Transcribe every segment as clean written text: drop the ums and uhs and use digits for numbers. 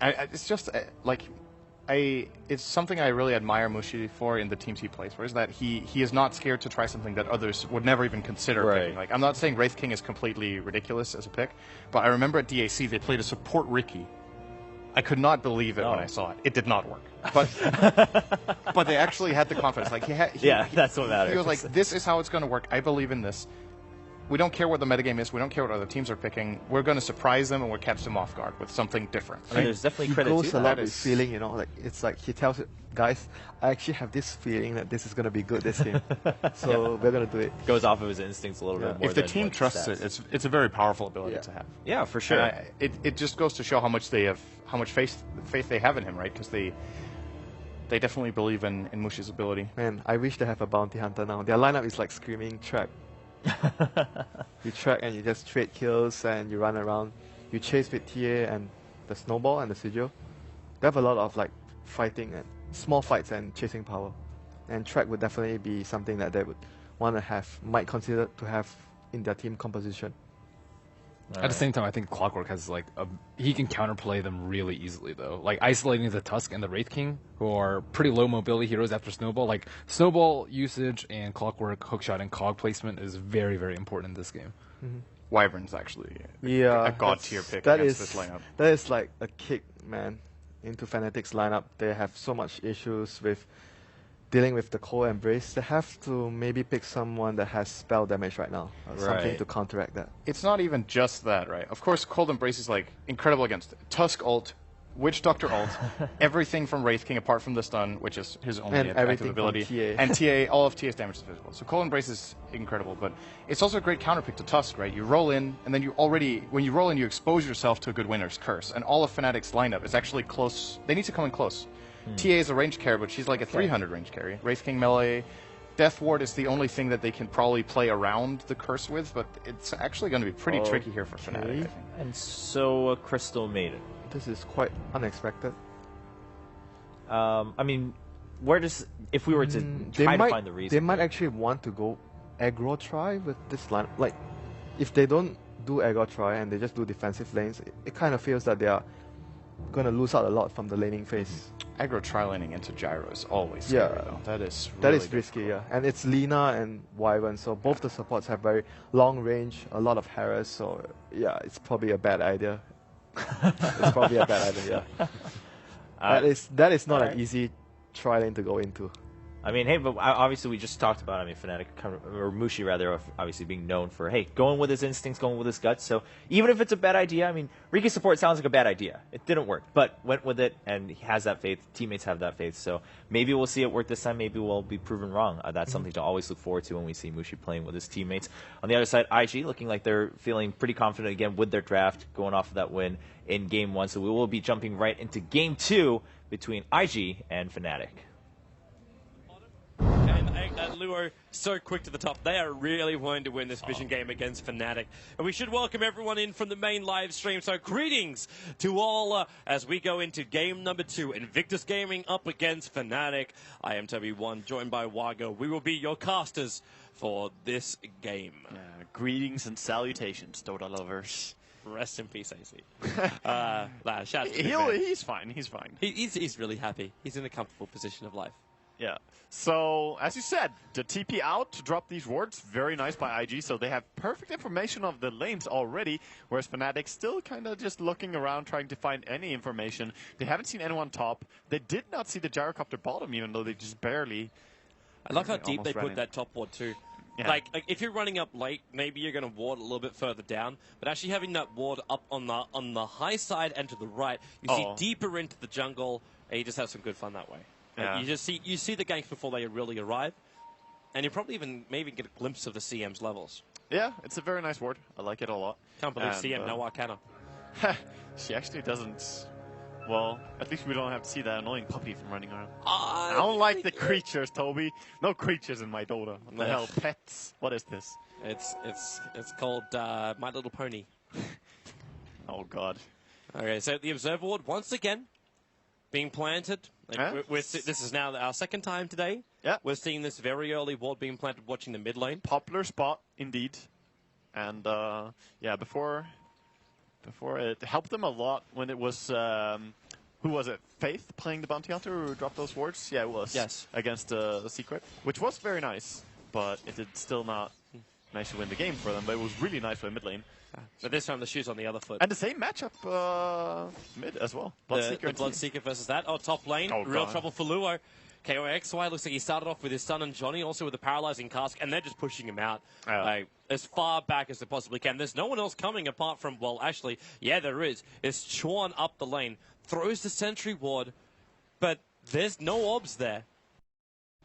It's just like it's something I really admire Mushi for in the teams he plays for, is that he is not scared to try something that others would never even consider picking. Like, I'm not saying Wraith King is completely ridiculous as a pick, but I remember at DAC they played a support Riki. I could not believe it when I saw it. It did not work. But but they actually had the confidence. Like that's what matters. He was like, this is how it's going to work. I believe in this. We don't care what the metagame is. We don't care what other teams are picking. We're going to surprise them and we'll catch them off guard with something different. I mean, there's definitely credit to that. He goes a lot with feeling, you know, like it's like he tells it, guys, I actually have this feeling that this is going to be good this game. So we're going to do it. Goes off of his instincts a little bit more. If the team trusts it, it's a very powerful ability to have. Yeah, for sure. It just goes to show how much faith they have in him, right? Because they definitely believe in Mushi's ability. Man, I wish they have a bounty hunter now. Their lineup is like screaming track. You track and you just trade kills and you run around. You chase with TA and the snowball and the sigil. They have a lot of like fighting and small fights and chasing power. And track would definitely be something that they would want to have, might consider to have in their team composition. At the same time, I think Clockwork has like he can counterplay them really easily though. Like isolating the Tusk and the Wraith King, who are pretty low mobility heroes after Snowball. Like Snowball usage and Clockwork, Hookshot, and Cog placement is very, very important in this game. Wyvern's actually a god tier pick against this lineup. That is like a kick, man, into Fnatic's lineup. They have so much issues with dealing with the Cold Embrace. They have to maybe pick someone that has spell damage right now, or something to counteract that. It's not even just that, right? Of course, Cold Embrace is like incredible against Tusk ult, Witch Doctor ult, everything from Wraith King apart from the stun, which is his only active ability, and TA. All of TA's damage is physical. So Cold Embrace is incredible, but it's also a great counterpick to Tusk, right? You roll in, and then when you roll in, you expose yourself to a good winner's curse, and all of Fnatic's lineup is actually close. They need to come in close. TA is a range carry, but she's like a 300 range carry. Wraith King melee. Death Ward is the only thing that they can probably play around the curse with, but it's actually going to be pretty tricky here for Fnatic, I think. And so Crystal Maiden. This is quite unexpected. I mean, if we were to try to find the reason. They might actually want to go aggro try with this line. Like, if they don't do aggro try and they just do defensive lanes, it kind of feels that they are going to lose out a lot from the laning phase. Aggro tri-laning into Gyro is always scary, though. That is risky, And it's Lina and Wyvern, so both the supports have very long range, a lot of harass, so yeah, it's probably a bad idea. It's probably a bad idea, that is not an easy tri-lane to go into. I mean, hey, but obviously we just talked about, Fnatic, or Mushi rather, obviously being known for, hey, going with his instincts, going with his guts. So even if it's a bad idea, Riki support sounds like a bad idea. It didn't work, but went with it, and he has that faith. Teammates have that faith. So maybe we'll see it work this time. Maybe we'll be proven wrong. That's something to always look forward to when we see Mushi playing with his teammates. On the other side, IG looking like they're feeling pretty confident again with their draft, going off of that win in Game 1. So we will be jumping right into Game 2 between IG and Fnatic. Luo so quick to the top. They are really wanting to win this Vision game against Fnatic. And we should welcome everyone in from the main live stream. So greetings to all as we go into game number 2. Invictus Gaming up against Fnatic. I am Toby1, joined by Wago. We will be your casters for this game. Greetings and salutations, Dota lovers. Rest in peace, AC. Shout out to he's fine. He's fine. He's really happy. He's in a comfortable position of life. Yeah. So, as you said, the TP out to drop these wards, very nice by IG. So they have perfect information of the lanes already, whereas Fnatic still kind of just looking around, trying to find any information. They haven't seen anyone top. They did not see the gyrocopter bottom, even though they just barely... I like how deep they put that top ward, too. Yeah. Like, if you're running up late, maybe you're going to ward a little bit further down. But actually having that ward up on the high side and to the right, you see deeper into the jungle, and you just have some good fun that way. Yeah. You see the ganks before they really arrive, and you probably maybe get a glimpse of the CM's levels. Yeah, it's a very nice ward. I like it a lot. Can't believe CM no Arcana. She actually doesn't. Well, at least we don't have to see that annoying puppy from running around. I don't like the creatures, Toby. No creatures in my Dota. What the hell, pets? What is this? It's called My Little Pony. Oh God. Okay, so the Observer Ward once again being planted. This is now our second time today. Yeah. We're seeing this very early ward being planted, watching the mid lane. Popular spot, indeed. And, before before. It helped them a lot when it was, who was it? Faith playing the Bounty Hunter who dropped those wards? Yeah, it was. Yes. Against the Secret, which was very nice, but it did still not manage to win the game for them, but it was really nice for mid lane. But this time the shoe's on the other foot. And the same matchup mid as well. The Bloodseeker versus that. Oh, top lane. Real trouble for Luo. KOXY looks like he started off with his son and Johnny, also with a paralyzing cask, and they're just pushing him out as far back as they possibly can. There's no one else coming apart from, well, actually, yeah, there is. It's Chuan up the lane, throws the sentry ward, but there's no obs there.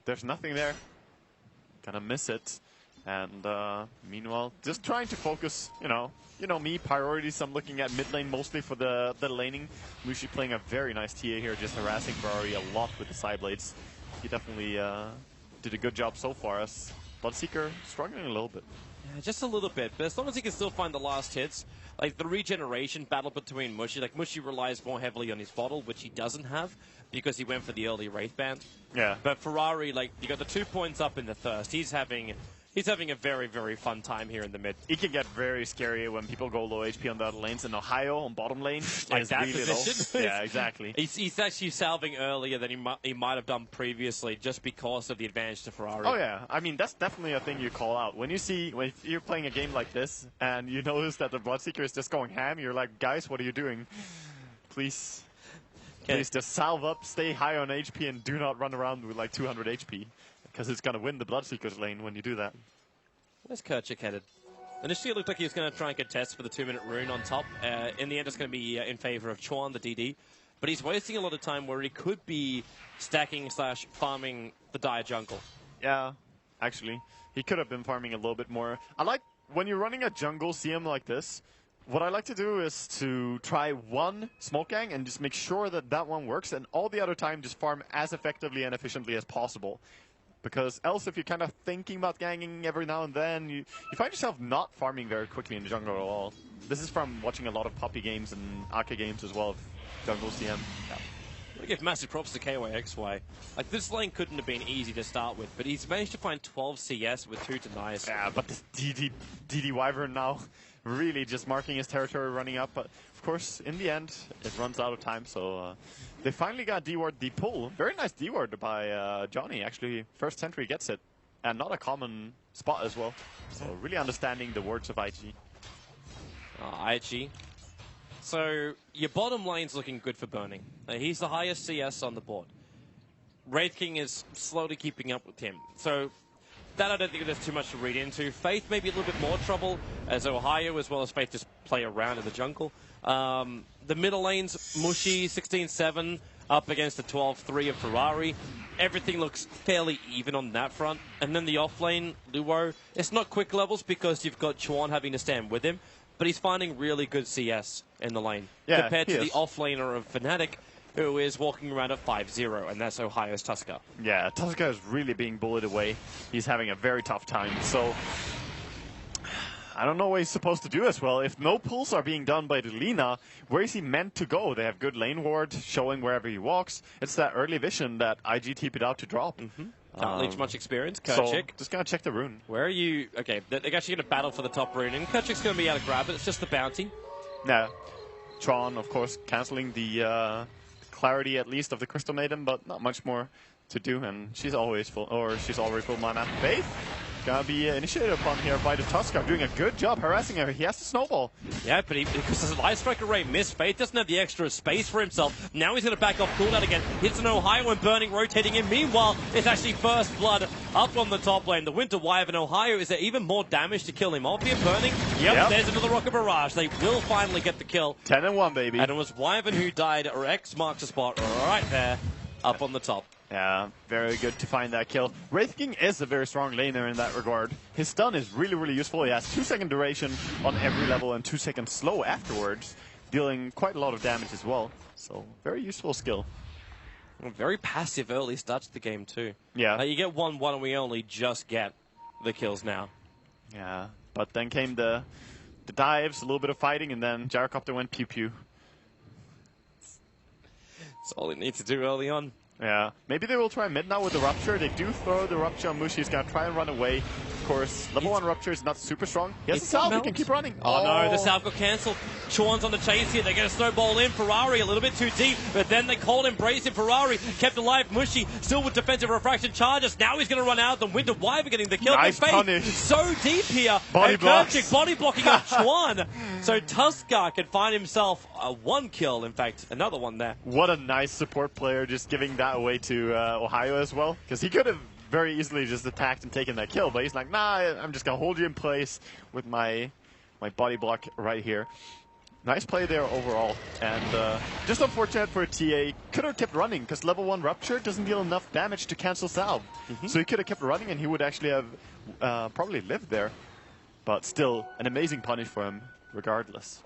There's nothing there. Gonna miss it. And meanwhile, just trying to focus, you know me, priorities. I'm looking at mid lane mostly for the laning. Mushi playing a very nice TA here, just harassing Ferrari a lot with the side blades. He definitely did a good job so far, as Bloodseeker struggling a little bit. Yeah, just a little bit, but as long as he can still find the last hits, like the regeneration battle between Mushi, like Mushi relies more heavily on his bottle, which he doesn't have because he went for the early Wraith Band. Yeah. But Ferrari, like, you got the 2 points up in the Thirst. He's having a very, very fun time here in the mid. It can get very scary when people go low HP on the other lanes. In Ohio, on bottom lane, like that really position. Yeah, exactly. He's actually salving earlier than he might have done previously, just because of the advantage to Ferrari. Oh yeah, I mean that's definitely a thing you call out when you're playing a game like this and you notice that the Bloodseeker is just going ham. You're like, guys, what are you doing? Please just salve up, stay high on HP, and do not run around with like 200 HP. Because it's going to win the Bloodseeker's lane when you do that. Where's Kerchik headed? Initially, it looked like he was going to try and contest for the 2-minute rune on top. In the end, it's going to be in favor of Chuan, the DD. But he's wasting a lot of time where he could be stacking / farming the Dire jungle. Yeah, actually. He could have been farming a little bit more. I like, when you're running a jungle CM like this, what I like to do is to try one smoke gang and just make sure that that one works, and all the other time just farm as effectively and efficiently as possible. Because else, if you're kind of thinking about ganging every now and then, you find yourself not farming very quickly in the jungle at all. This is from watching a lot of Poppy games and Aka games as well, of jungle CM. Yeah. I give massive props to KYXY. Like, this lane couldn't have been easy to start with, but he's managed to find 12 CS with 2 denies. Yeah, but the DD Wyvern now really just marking his territory, running up. But of course, in the end, it runs out of time, so they finally got D-ward the pull. Very nice D-ward by Johnny, actually. First sentry gets it, and not a common spot as well. So really understanding the words of IG. IG. So your bottom lane's looking good for Burning. He's the highest CS on the board. Wraith King is slowly keeping up with him. So that I don't think there's too much to read into. Faith maybe a little bit more trouble, as Ohio as well as Faith just play around in the jungle. The middle lane's Mushi, 16-7, up against the 12-3 of Ferrari. Everything looks fairly even on that front. And then the off lane, Luo, it's not quick levels because you've got Chuan having to stand with him, but he's finding really good CS in the lane. Yeah, compared to the off-laner of Fnatic, who is walking around at 5-0, and that's Ohio's Tusker. Yeah, Tusker is really being bullied away. He's having a very tough time, so I don't know what he's supposed to do as well. If no pulls are being done by the Lina, where is he meant to go? They have good lane ward showing wherever he walks. It's that early vision that IG TP'd out to drop. Can't leech much experience. So, Kerchik. just gonna check the rune. Where are you? Okay, they're actually going to battle for the top rune, and Kerchik's going to be able to grab it. It's just the bounty. Yeah. Tron, of course, cancelling the clarity at least of the Crystal Maiden, but not much more to do, and she's always full, or she's already full mana. Faith gonna be initiated upon here by the Tusker, doing a good job harassing her. He has to snowball. Yeah, but because the Light Strike Array missed, Faith doesn't have the extra space for himself. Now he's going to back off cooldown again. Hits an Ohio and Burning rotating in. Meanwhile, it's actually First Blood up on the top lane. The Winter Wyvern Ohio, is there even more damage to kill him off here? Burning, yep. There's another Rocket Barrage. They will finally get the kill. 10-1, baby. And it was Wyvern who died, or X marks the spot right there, up on the top. Yeah, very good to find that kill. Wraith King is a very strong laner in that regard. His stun is really, really useful. He has 2-second duration on every level and 2-second slow afterwards, dealing quite a lot of damage as well. So, very useful skill. Very passive early start to the game too. Yeah. You get 1-1 and we only just get the kills now. Yeah, but then came the dives, a little bit of fighting, and then Gyrocopter went pew-pew. That's all it needs to do early on. Yeah, maybe they will try mid now with the Rupture. They do throw the Rupture on Mushi. He's going to try and run away. course, level 1 Rupture is not super strong. He has a salve, he can keep running. Oh no, the salve got cancelled. Chuan's on the chase here. They're going to snowball in. Ferrari a little bit too deep, but then they Cold Embrace in. Ferrari kept alive. Mushy still with defensive refraction charges. Now he's going to run out. The Winter Wyvern getting the kill. Nice punish. So deep here. Body blocks. Body blocking of Chuan. So Tuskar can find himself a 1 kill. In fact, another one there. What a nice support player, just giving that away to Ohio as well. Because he could have very easily just attacked and taken that kill, but he's like, nah, I'm just going to hold you in place with my body block right here. Nice play there overall. And just unfortunate for TA. Could have kept running, because level 1 Rupture doesn't deal enough damage to cancel salve. So he could have kept running, and he would actually have probably lived there. But still, an amazing punish for him, regardless.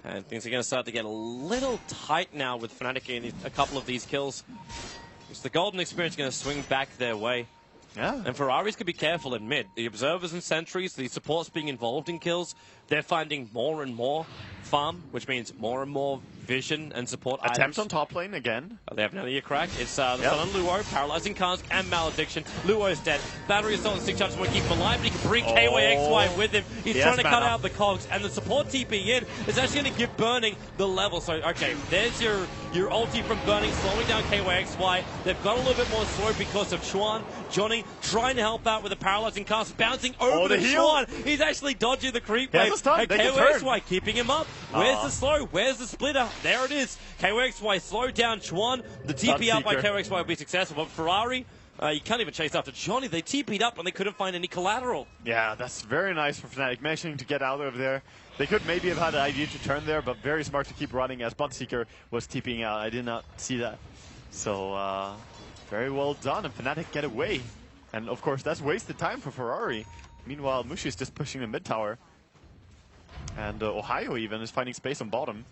And things are going to start to get a little tight now with Fnatic getting a couple of these kills. Because the Golden Experience is going to swing back their way. Yeah. And Ferraris could be careful in mid. The Observers and Sentries, the supports being involved in kills, they're finding more and more farm, which means more and more vision and support Attempt items. on top lane again. They have another crack. It's the Sun on Luo, Paralyzing Cask and Malediction. Luo's dead. Battery Assault and Stick Charge want to keep him alive, but he can bring KYXY with him. He's trying to cut out the cogs, and the support TP in is actually going to give Burning the level. So, okay, there's your ulti from Burning, slowing down KYXY. They've got a little bit more slow because of Chuan. Johnny trying to help out with a Paralyzing Cask, bouncing over to Chuan. He's actually dodging the creep wave. And KYXY keeping him up. Where's the slow? Where's the splitter? There it is. KYXY slowed down Chuan. The TP out by KYXY will be successful, but Ferrari, you can't even chase after Johnny. They TP'd up when they couldn't find any collateral. Yeah, that's very nice for Fnatic, managing to get out of there. They could maybe have had an idea to turn there, but very smart to keep running as Bloodseeker was TPing out. I did not see that. So, very well done, and Fnatic get away. And of course, that's wasted time for Ferrari. Meanwhile, Mushi is just pushing the mid tower. And Ohio even is finding space on bottom.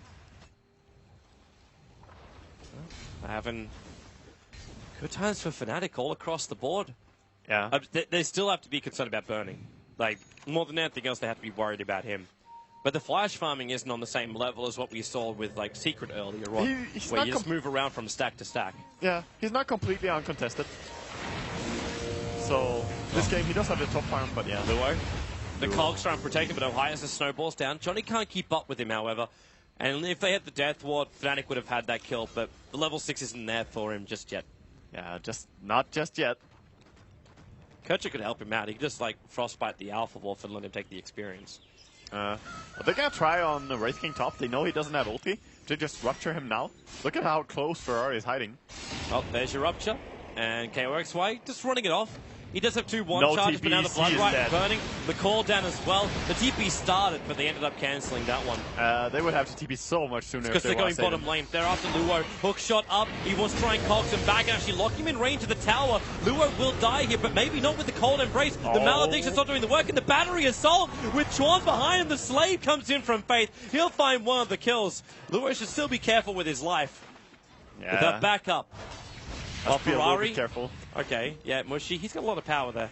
Having good times for Fnatic all across the board. Yeah. They still have to be concerned about Burning. Like, more than anything else, they have to be worried about him. But the flash farming isn't on the same level as what we saw with, like, Secret earlier on, where you just move around from stack to stack. Yeah, he's not completely uncontested. So, this game, he does have the top farm, but yeah. Luo. The Cogs trying to protect him, but Ohio has the snowballs down. Johnny can't keep up with him, however. And if they had the Death Ward, Fnatic would have had that kill, but the level 6 isn't there for him just yet. Yeah, not just yet. Kercher could help him out. He could just, like, frostbite the Alpha Wolf and let him take the experience. But they're going to try on the Wraith King top. They know he doesn't have ulti. They just Rupture him now. Look at how close Ferrari is hiding. Oh, there's your Rupture. And KOXY just running it off. He does have 2 1 charges, but now the Blood Right burning. The call down as well. The TP started, but they ended up cancelling that one. They would have to TP so much sooner because they're going bottom lane. They're after Luo. Hook shot up. He wants to try and cox him back and actually lock him in range of the tower. Luo will die here, but maybe not with the Cold Embrace. The Malediction's not doing the work, and the Battery Assault with Chuan behind him. The Slave comes in from Faith. He'll find one of the kills. Luo should still be careful with his life. Yeah. With that backup. Ferrari. Careful. Okay, yeah, Mushy, he's got a lot of power there.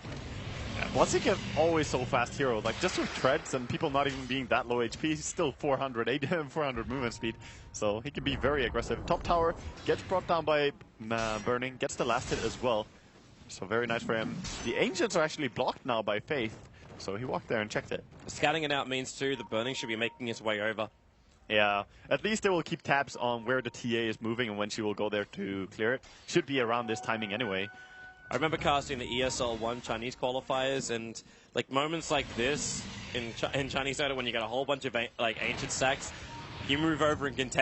Yeah, Bloodseeker always so fast hero. Like, just with treads and people not even being that low HP, he's still 400 movement speed. So he can be very aggressive. Top tower gets brought down by Burning, gets the last hit as well. So very nice for him. The Ancients are actually blocked now by Faith. So he walked there and checked it. Scouting it out means too, the Burning should be making his way over. Yeah, at least they will keep tabs on where the TA is moving and when she will go there to clear it. Should be around this timing anyway. I remember casting the ESL 1 Chinese qualifiers, and like moments like this in Chinese Dota when you got a whole bunch of like ancient stacks, you move over and contest.